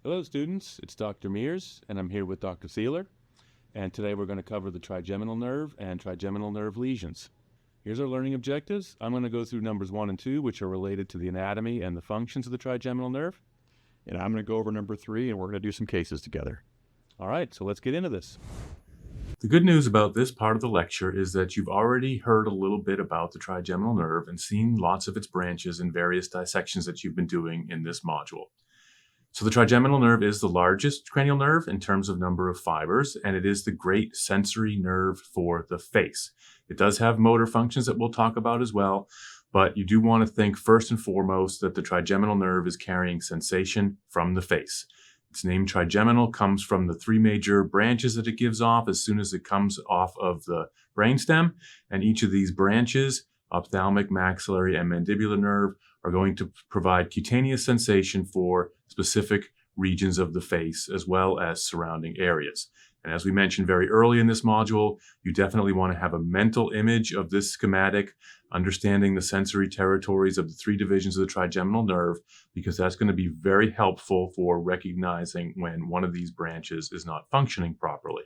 Hello students, it's Dr. Mears and I'm here with Dr. Theeler, and today we're going to cover the trigeminal nerve and trigeminal nerve lesions. Here's our learning objectives. I'm going to go through numbers 1 and 2, which are related to the anatomy and the functions of the trigeminal nerve. And I'm going to go over number 3, and we're going to do some cases together. All right, so let's get into this. The good news about this part of the lecture is that you've already heard a little bit about the trigeminal nerve and seen lots of its branches in various dissections that you've been doing in this module. So the trigeminal nerve is the largest cranial nerve in terms of number of fibers, and it is the great sensory nerve for the face. It does have motor functions that we'll talk about as well, but you do want to think first and foremost that the trigeminal nerve is carrying sensation from the face. Its name trigeminal comes from the 3 major branches that it gives off as soon as it comes off of the brainstem, and each of these branches, ophthalmic, maxillary, and mandibular nerve, are going to provide cutaneous sensation for specific regions of the face as well as surrounding areas. And as we mentioned very early in this module, you definitely want to have a mental image of this schematic, understanding the sensory territories of the 3 divisions of the trigeminal nerve, because that's going to be very helpful for recognizing when one of these branches is not functioning properly.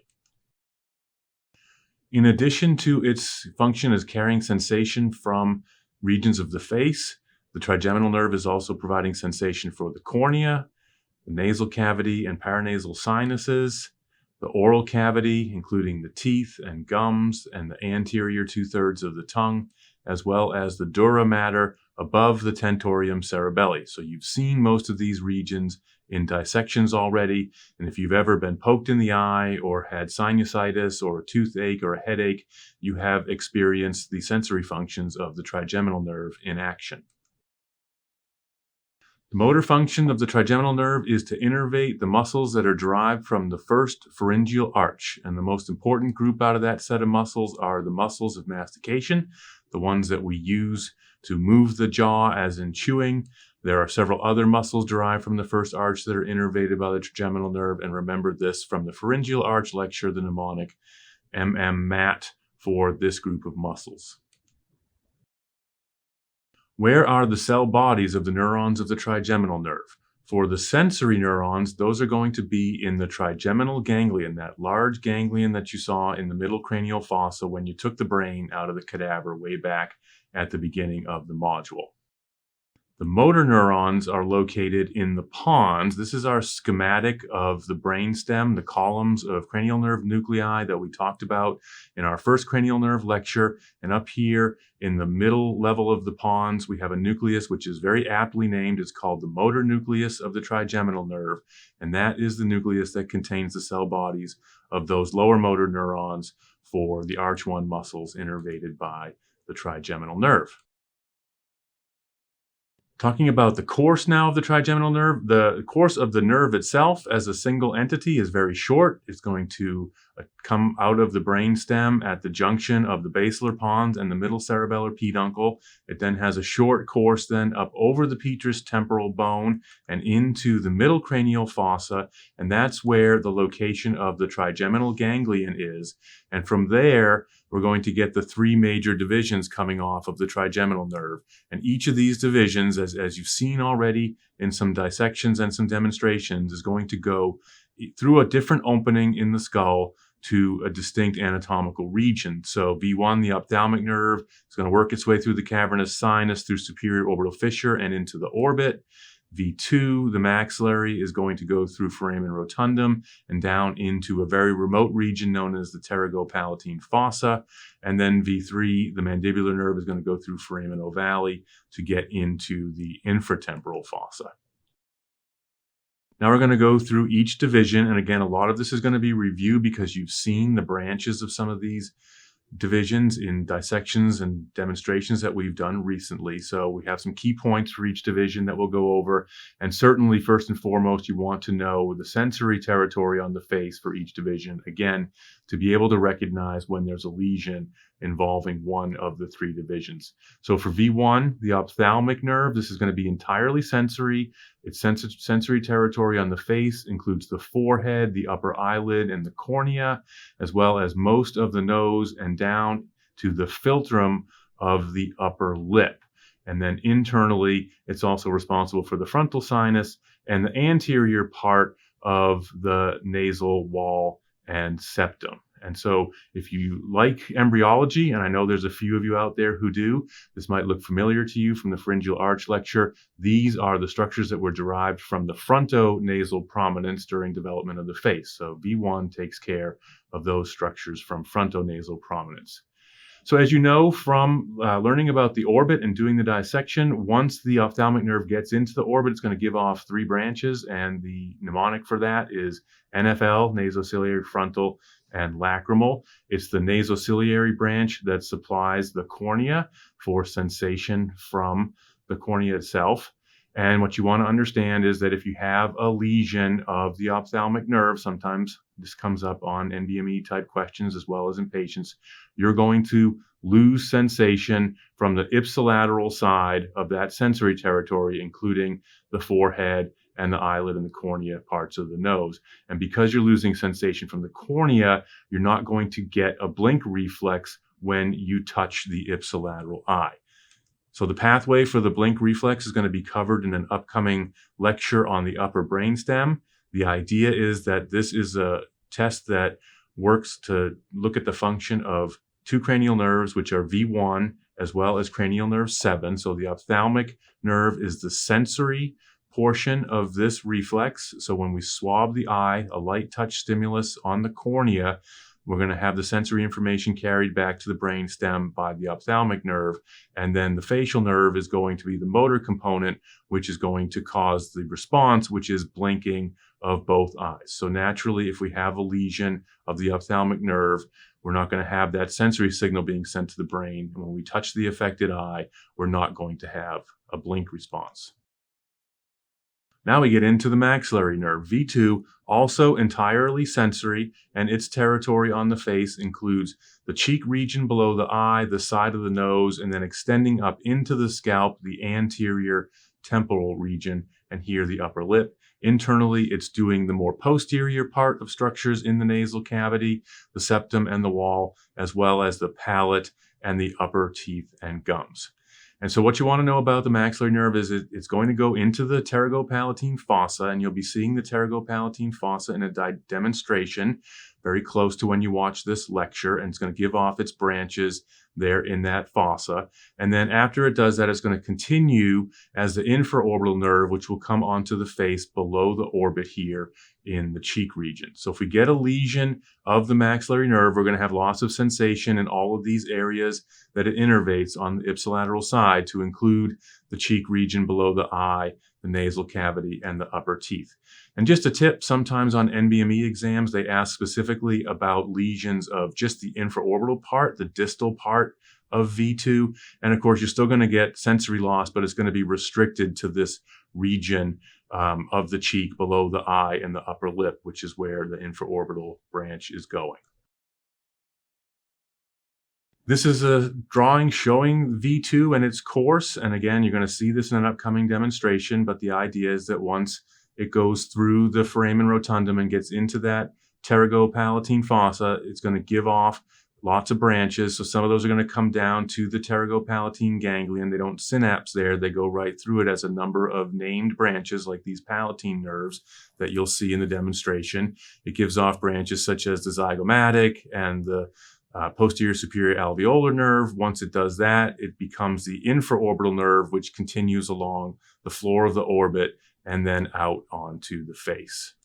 In addition to its function as carrying sensation from regions of the face, the trigeminal nerve is also providing sensation for the cornea, the nasal cavity and paranasal sinuses, the oral cavity, including the teeth and gums and the anterior 2/3 of the tongue, as well as the dura mater above the tentorium cerebelli. So you've seen most of these regions in dissections already, and if you've ever been poked in the eye or had sinusitis or a toothache or a headache, you have experienced the sensory functions of the trigeminal nerve in action. The motor function of the trigeminal nerve is to innervate the muscles that are derived from the first pharyngeal arch. And the most important group out of that set of muscles are the muscles of mastication, the ones that we use to move the jaw as in chewing. There are several other muscles derived from the first arch that are innervated by the trigeminal nerve. And remember this from the pharyngeal arch lecture, the mnemonic MMMAT for this group of muscles. Where are the cell bodies of the neurons of the trigeminal nerve? For the sensory neurons, those are going to be in the trigeminal ganglion, that large ganglion that you saw in the middle cranial fossa when you took the brain out of the cadaver way back at the beginning of the module. The motor neurons are located in the pons. This is our schematic of the brainstem, the columns of cranial nerve nuclei that we talked about in our first cranial nerve lecture. And up here in the middle level of the pons, we have a nucleus which is very aptly named. It's called the motor nucleus of the trigeminal nerve. And that is the nucleus that contains the cell bodies of those lower motor neurons for the arch 1 muscles innervated by the trigeminal nerve. Talking about the course now of the trigeminal nerve, the course of the nerve itself as a single entity is very short. It's going to come out of the brainstem at the junction of the basilar pons and the middle cerebellar peduncle. It then has a short course then up over the petrous temporal bone and into the middle cranial fossa, and that's where the location of the trigeminal ganglion is. And from there, we're going to get the 3 major divisions coming off of the trigeminal nerve. And each of these divisions, as you've seen already in some dissections and some demonstrations, is going to go through a different opening in the skull to a distinct anatomical region. So V1, the ophthalmic nerve, is going to work its way through the cavernous sinus, through superior orbital fissure and into the orbit. V2, the maxillary, is going to go through foramen rotundum and down into a very remote region known as the pterygopalatine fossa. And then V3, the mandibular nerve, is going to go through foramen ovale to get into the infratemporal fossa. Now we're going to go through each division. And again, a lot of this is going to be review because you've seen the branches of some of these divisions in dissections and demonstrations that we've done recently. So we have some key points for each division that we'll go over. And certainly, first and foremost, you want to know the sensory territory on the face for each division, again, to be able to recognize when there's a lesion involving one of the 3 divisions. So for V1, the ophthalmic nerve, this is going to be entirely sensory. Its sensory territory on the face includes the forehead, the upper eyelid, and the cornea, as well as most of the nose and down to the philtrum of the upper lip. And then internally, it's also responsible for the frontal sinus and the anterior part of the nasal wall and septum. And so if you like embryology, and I know there's a few of you out there who do, this might look familiar to you from the pharyngeal arch lecture. These are the structures that were derived from the frontonasal prominence during development of the face. So V1 takes care of those structures from frontonasal prominence. So as you know from learning about the orbit and doing the dissection, once the ophthalmic nerve gets into the orbit, it's going to give off 3 branches, and the mnemonic for that is NFL, nasociliary, frontal, and lacrimal. It's the nasociliary branch that supplies the cornea for sensation from the cornea itself. And what you want to understand is that if you have a lesion of the ophthalmic nerve, sometimes this comes up on NBME type questions as well as in patients, you're going to lose sensation from the ipsilateral side of that sensory territory, including the forehead and the eyelid and the cornea parts of the nose. And because you're losing sensation from the cornea, you're not going to get a blink reflex when you touch the ipsilateral eye. So the pathway for the blink reflex is going to be covered in an upcoming lecture on the upper brainstem. The idea is that this is a test that works to look at the function of 2 cranial nerves, which are V1 as well as cranial nerve 7. So the ophthalmic nerve is the sensory portion of this reflex. So when we swab the eye, a light touch stimulus on the cornea, we're going to have the sensory information carried back to the brainstem by the ophthalmic nerve. And then the facial nerve is going to be the motor component, which is going to cause the response, which is blinking of both eyes. So naturally, if we have a lesion of the ophthalmic nerve, we're not going to have that sensory signal being sent to the brain. And when we touch the affected eye, we're not going to have a blink response. Now we get into the maxillary nerve. V2, also entirely sensory, and its territory on the face includes the cheek region below the eye, the side of the nose, and then extending up into the scalp, the anterior temporal region, and here the upper lip. Internally, it's doing the more posterior part of structures in the nasal cavity, the septum and the wall, as well as the palate and the upper teeth and gums. And so what you want to know about the maxillary nerve is it's going to go into the pterygopalatine fossa, and you'll be seeing the pterygopalatine fossa in a demonstration very close to when you watch this lecture, and it's going to give off its branches there in that fossa. And then after it does that, it's going to continue as the infraorbital nerve, which will come onto the face below the orbit here in the cheek region. So if we get a lesion of the maxillary nerve, we're going to have loss of sensation in all of these areas that it innervates on the ipsilateral side, to include the cheek region below the eye, the nasal cavity, and the upper teeth. And just a tip, sometimes on NBME exams, they ask specifically about lesions of just the infraorbital part, the distal part of V2. And of course, you're still going to get sensory loss, but it's going to be restricted to this region of the cheek below the eye and the upper lip, which is where the infraorbital branch is going. This is a drawing showing V2 and its course. And again, you're going to see this in an upcoming demonstration, but the idea is that once it goes through the foramen rotundum and gets into that pterygopalatine fossa, it's going to give off lots of branches. So some of those are going to come down to the pterygopalatine ganglion. They don't synapse there. They go right through it as a number of named branches, like these palatine nerves that you'll see in the demonstration. It gives off branches such as the zygomatic and the posterior superior alveolar nerve. Once it does that, it becomes the infraorbital nerve, which continues along the floor of the orbit and then out onto the face.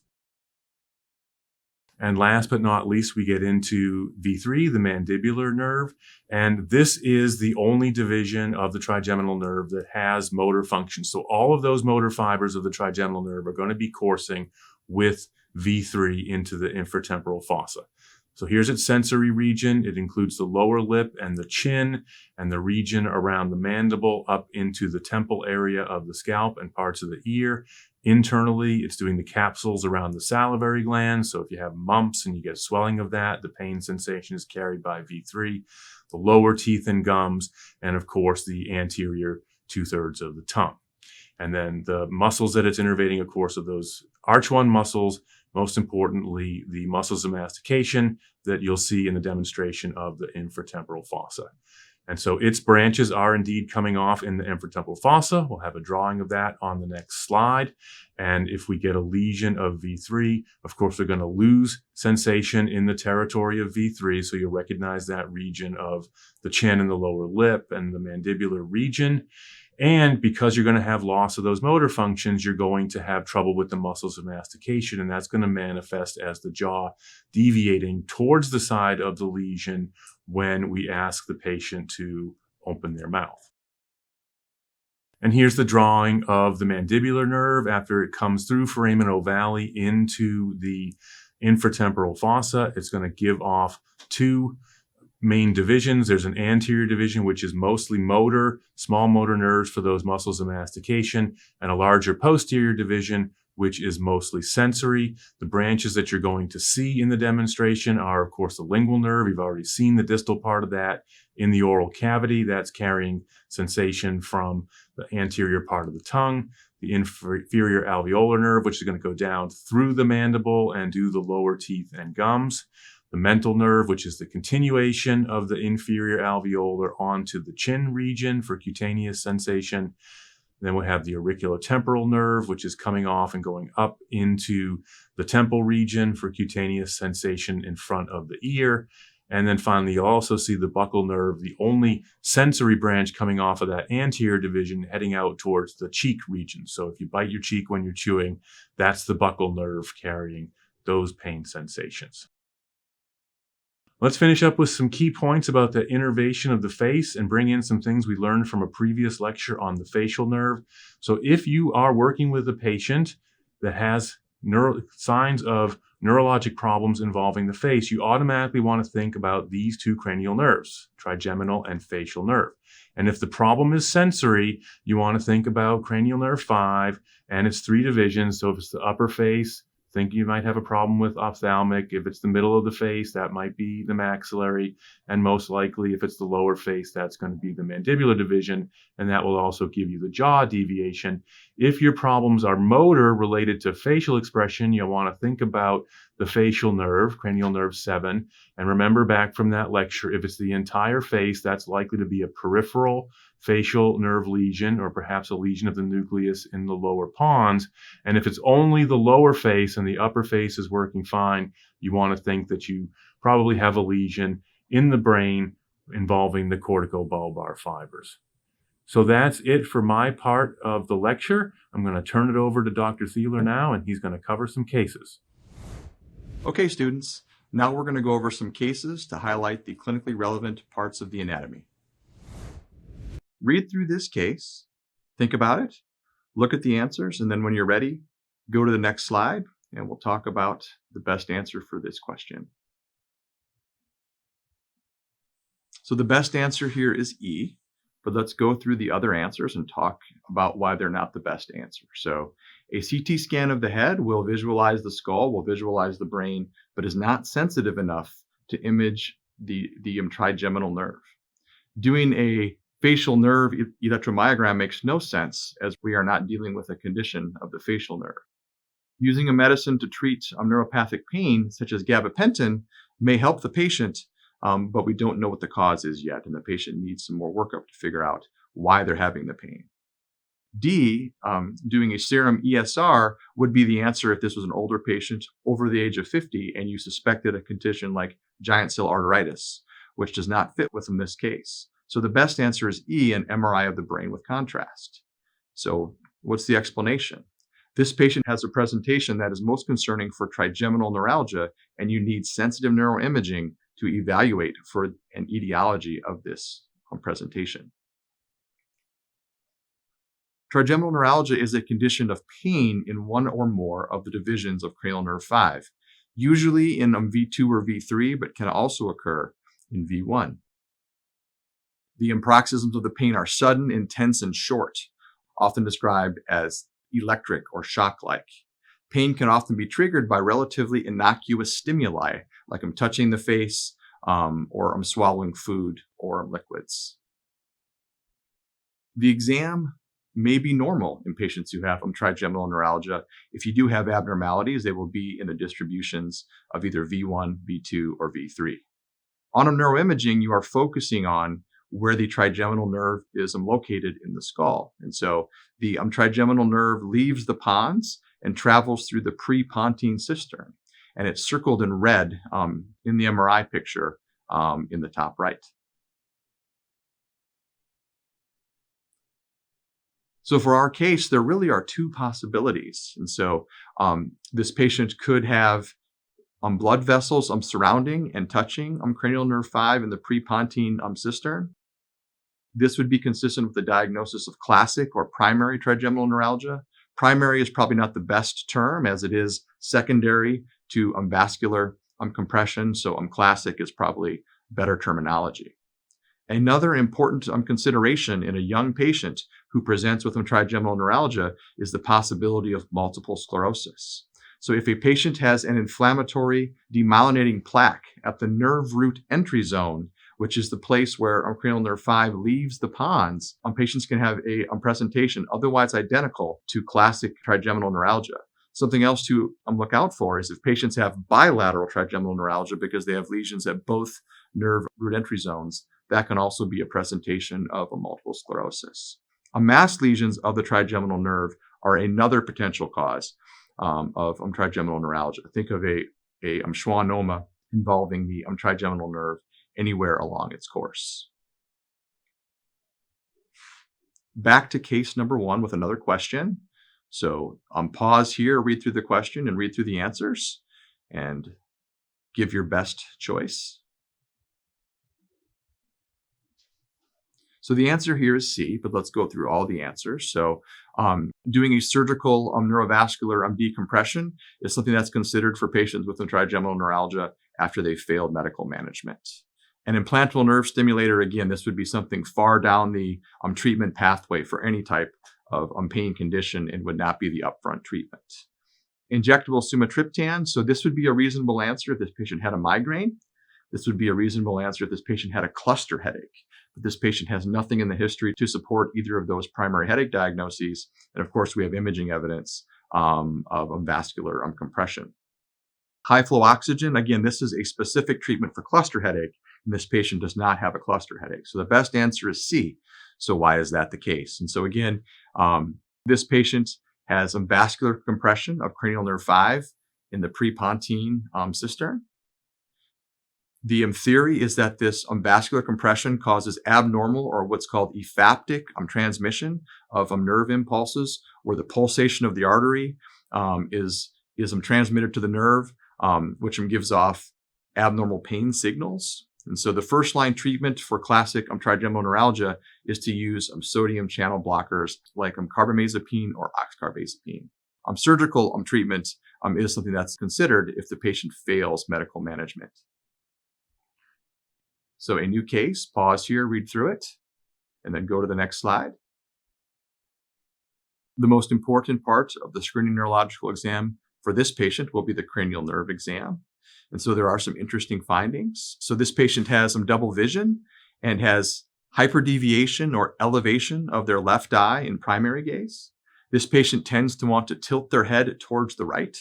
And last but not least, we get into V3, the mandibular nerve. And this is the only division of the trigeminal nerve that has motor function. So all of those motor fibers of the trigeminal nerve are going to be coursing with V3 into the infratemporal fossa. So here's its sensory region. It includes the lower lip and the chin and the region around the mandible up into the temple area of the scalp and parts of the ear. Internally, it's doing the capsules around the salivary glands. So if you have mumps and you get swelling of that, the pain sensation is carried by V3, the lower teeth and gums, and of course the anterior 2/3 of the tongue. And then the muscles that it's innervating, of course, are those arch-1 muscles, most importantly, the muscles of mastication that you'll see in the demonstration of the infratemporal fossa. And so its branches are indeed coming off in the infratemporal fossa. We'll have a drawing of that on the next slide. And if we get a lesion of V3, of course, we're going to lose sensation in the territory of V3. So you'll recognize that region of the chin and the lower lip and the mandibular region. And because you're going to have loss of those motor functions, you're going to have trouble with the muscles of mastication. And that's going to manifest as the jaw deviating towards the side of the lesion when we ask the patient to open their mouth. And here's the drawing of the mandibular nerve after it comes through foramen ovale into the infratemporal fossa. It's going to give off two main divisions. There's an anterior division, which is mostly motor, small motor nerves for those muscles of mastication, and a larger posterior division, which is mostly sensory. The branches that you're going to see in the demonstration are, of course, the lingual nerve. You've already seen the distal part of that in the oral cavity. That's carrying sensation from the anterior part of the tongue. The inferior alveolar nerve, which is going to go down through the mandible and do the lower teeth and gums. The mental nerve, which is the continuation of the inferior alveolar onto the chin region for cutaneous sensation. Then we have the auriculotemporal nerve, which is coming off and going up into the temple region for cutaneous sensation in front of the ear. And then finally, you'll also see the buccal nerve, the only sensory branch coming off of that anterior division heading out towards the cheek region. So if you bite your cheek when you're chewing, that's the buccal nerve carrying those pain sensations. Let's finish up with some key points about the innervation of the face and bring in some things we learned from a previous lecture on the facial nerve. So if you are working with a patient that has signs of neurologic problems involving the face, you automatically want to think about these two cranial nerves, trigeminal and facial nerve. And if the problem is sensory, you want to think about cranial nerve 5 and its 3 divisions. So if it's the upper face, think you might have a problem with ophthalmic. If it's the middle of the face, that might be the maxillary. And most likely, if it's the lower face, that's going to be the mandibular division. And that will also give you the jaw deviation. If your problems are motor related to facial expression, you'll want to think about the facial nerve, cranial nerve 7. And remember back from that lecture, if it's the entire face, that's likely to be a peripheral facial nerve lesion, or perhaps a lesion of the nucleus in the lower pons. And if it's only the lower face and the upper face is working fine, you want to think that you probably have a lesion in the brain involving the corticobulbar fibers. So that's it for my part of the lecture. I'm going to turn it over to Dr. Theeler now, and he's going to cover some cases. Okay, students, now we're going to go over some cases to highlight the clinically relevant parts of the anatomy. Read through this case, think about it, look at the answers, and then when you're ready, go to the next slide, and we'll talk about the best answer for this question. So the best answer here is E, but let's go through the other answers and talk about why they're not the best answer. So a CT scan of the head will visualize the skull, will visualize the brain, but is not sensitive enough to image the trigeminal nerve. Doing a facial nerve electromyogram makes no sense, as we are not dealing with a condition of the facial nerve. Using a medicine to treat neuropathic pain, such as gabapentin, may help the patient, but we don't know what the cause is yet, and the patient needs some more workup to figure out why they're having the pain. D, doing a serum ESR would be the answer if this was an older patient over the age of 50 and you suspected a condition like giant cell arteritis, which does not fit within this case. So the best answer is E, an MRI of the brain with contrast. So what's the explanation? This patient has a presentation that is most concerning for trigeminal neuralgia, and you need sensitive neuroimaging to evaluate for an etiology of this presentation. Trigeminal neuralgia is a condition of pain in one or more of the divisions of cranial nerve 5, usually in V2 or V3, but can also occur in V1. The paroxysms of the pain are sudden, intense, and short, often described as electric or shock-like. Pain can often be triggered by relatively innocuous stimuli, like I'm touching the face, or I'm swallowing food or liquids. The exam may be normal in patients who have trigeminal neuralgia. If you do have abnormalities, they will be in the distributions of either V1, V2, or V3. On a neuroimaging, you are focusing on where the trigeminal nerve is located in the skull. And so the trigeminal nerve leaves the pons and travels through the prepontine cistern. And it's circled in red in the MRI picture in the top right. So for our case, there really are two possibilities. And so this patient could have blood vessels surrounding and touching cranial nerve 5 in the prepontine cistern. This would be consistent with the diagnosis of classic or primary trigeminal neuralgia. Primary is probably not the best term, as it is secondary to vascular compression. So classic is probably better terminology. Another important consideration in a young patient who presents with trigeminal neuralgia is the possibility of multiple sclerosis. So if a patient has an inflammatory demyelinating plaque at the nerve root entry zone, which is the place where cranial nerve 5 leaves the pons, patients can have a presentation otherwise identical to classic trigeminal neuralgia. Something else to look out for is if patients have bilateral trigeminal neuralgia because they have lesions at both nerve root entry zones, that can also be a presentation of a multiple sclerosis. Mass lesions of the trigeminal nerve are another potential cause of trigeminal neuralgia. Think of a schwannoma involving the trigeminal nerve anywhere along its course. Back to case number 1 with another question. So pause here, read through the question and read through the answers and give your best choice. So the answer here is C, but let's go through all the answers. So doing a surgical neurovascular decompression is something that's considered for patients with trigeminal neuralgia after they've failed medical management. An implantable nerve stimulator, again, this would be something far down the treatment pathway for any type of pain condition and would not be the upfront treatment. Injectable sumatriptan, so this would be a reasonable answer if this patient had a migraine. This would be a reasonable answer if this patient had a cluster headache. But this patient has nothing in the history to support either of those primary headache diagnoses. And of course, we have imaging evidence of vascular compression. High flow oxygen, again, this is a specific treatment for cluster headache, and this patient does not have a cluster headache. So the best answer is C. So why is that the case? And so again, this patient has vascular compression of cranial nerve 5 in the prepontine cistern. The theory is that this vascular compression causes abnormal or what's called ephaptic transmission of nerve impulses, where the pulsation of the artery is transmitted to the nerve, which gives off abnormal pain signals. And so the first line treatment for classic trigeminal neuralgia is to use sodium channel blockers like carbamazepine or oxcarbazepine. Surgical treatment is something that's considered if the patient fails medical management. So a new case, pause here, read through it, and then go to the next slide. The most important part of the screening neurological exam for this patient will be the cranial nerve exam. And so there are some interesting findings. So this patient has some double vision and has hyperdeviation or elevation of their left eye in primary gaze. This patient tends to want to tilt their head towards the right,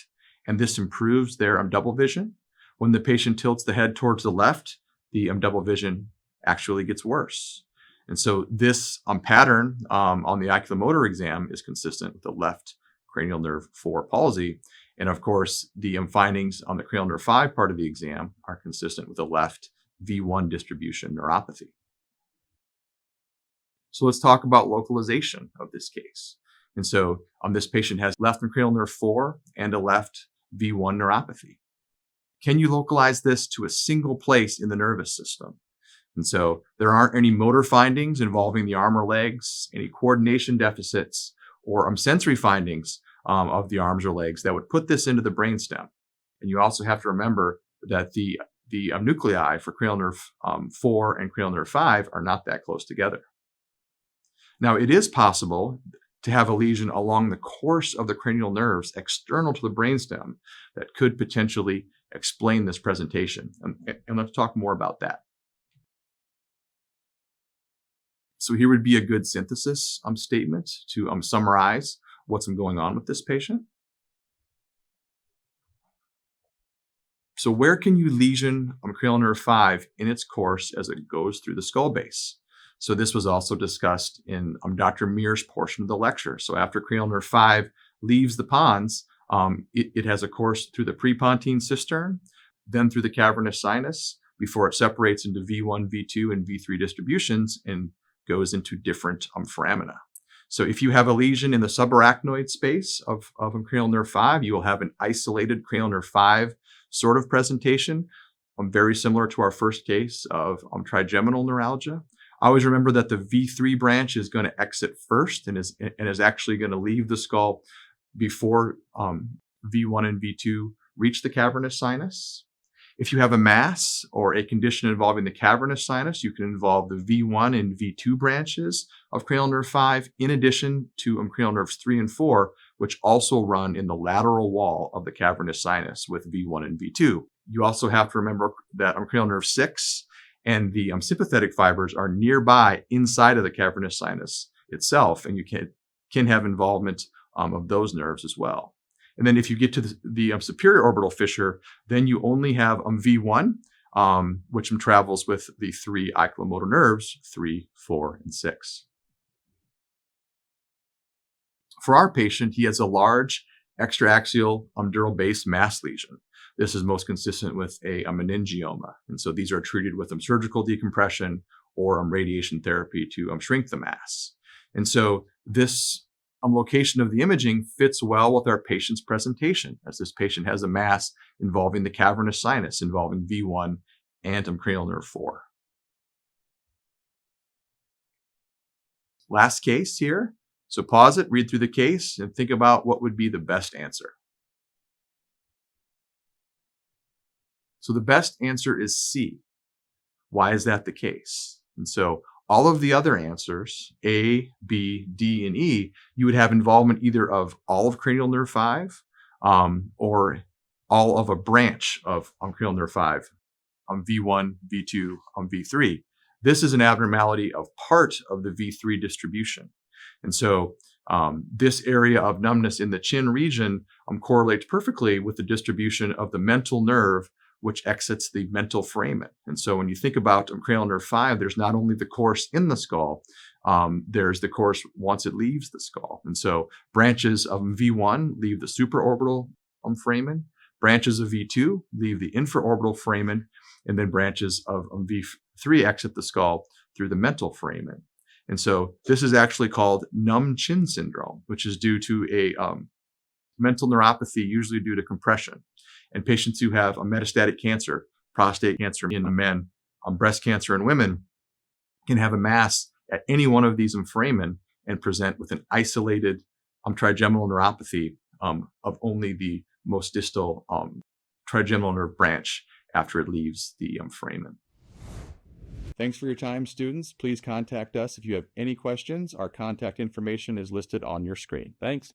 and this improves their double vision. When the patient tilts the head towards the left, the double vision actually gets worse. And so this pattern on the oculomotor exam is consistent with the left cranial nerve 4 palsy. And of course, the findings on the cranial nerve 5 part of the exam are consistent with the left V1 distribution neuropathy. So let's talk about localization of this case. And so this patient has left cranial nerve 4 and a left V1 neuropathy. Can you localize this to a single place in the nervous system? And so there aren't any motor findings involving the arm or legs, any coordination deficits, or sensory findings of the arms or legs that would put this into the brainstem. And you also have to remember that the nuclei for cranial nerve 4 and cranial nerve 5 are not that close together. Now, it is possible to have a lesion along the course of the cranial nerves external to the brainstem that could potentially explain this presentation. And let's talk more about that. So here would be a good synthesis statement to summarize what's going on with this patient. So where can you lesion cranial nerve 5 in its course as it goes through the skull base? So this was also discussed in Dr. Mears' portion of the lecture. So after cranial nerve 5 leaves the pons, it has a course through the prepontine cistern, then through the cavernous sinus, before it separates into V1, V2, and V3 distributions and goes into different foramina. So if you have a lesion in the subarachnoid space of cranial nerve 5, you will have an isolated cranial nerve 5 sort of presentation, very similar to our first case of trigeminal neuralgia. Always remember that the V3 branch is going to exit first and is actually going to leave the skull before V1 and V2 reach the cavernous sinus. If you have a mass or a condition involving the cavernous sinus, you can involve the V1 and V2 branches of cranial nerve 5, in addition to cranial nerves 3 and 4, which also run in the lateral wall of the cavernous sinus with V1 and V2. You also have to remember that cranial nerve 6 and the sympathetic fibers are nearby inside of the cavernous sinus itself, and you can have involvement of those nerves as well. And then if you get to the superior orbital fissure, then you only have V1, which travels with the 3 oculomotor nerves, 3, 4, and 6. For our patient, he has a large extraaxial dural base mass lesion. This is most consistent with a meningioma. And so these are treated with surgical decompression or radiation therapy to shrink the mass. And so this location of the imaging fits well with our patient's presentation, as this patient has a mass involving the cavernous sinus, involving V1 and cranial nerve 4. Last case here. So pause it, read through the case, and think about what would be the best answer. So the best answer is C. Why is that the case? And so all of the other answers, A, B, D, and E, you would have involvement either of all of cranial nerve 5 or all of a branch of cranial nerve 5, V1, V2, V3. This is an abnormality of part of the V3 distribution. And so this area of numbness in the chin region correlates perfectly with the distribution of the mental nerve, which exits the mental foramen. And so when you think about cranial nerve 5, there's not only the course in the skull, there's the course once it leaves the skull. And so branches of V1 leave the supraorbital foramen, branches of V2 leave the infraorbital foramen, and then branches of V3 exit the skull through the mental foramen. And so this is actually called numb chin syndrome, which is due to a mental neuropathy, usually due to compression. And patients who have a metastatic cancer, prostate cancer in men, breast cancer in women, can have a mass at any one of these foramen and present with an isolated trigeminal neuropathy of only the most distal trigeminal nerve branch after it leaves the foramen. Thanks for your time, students. Please contact us if you have any questions. Our contact information is listed on your screen. Thanks.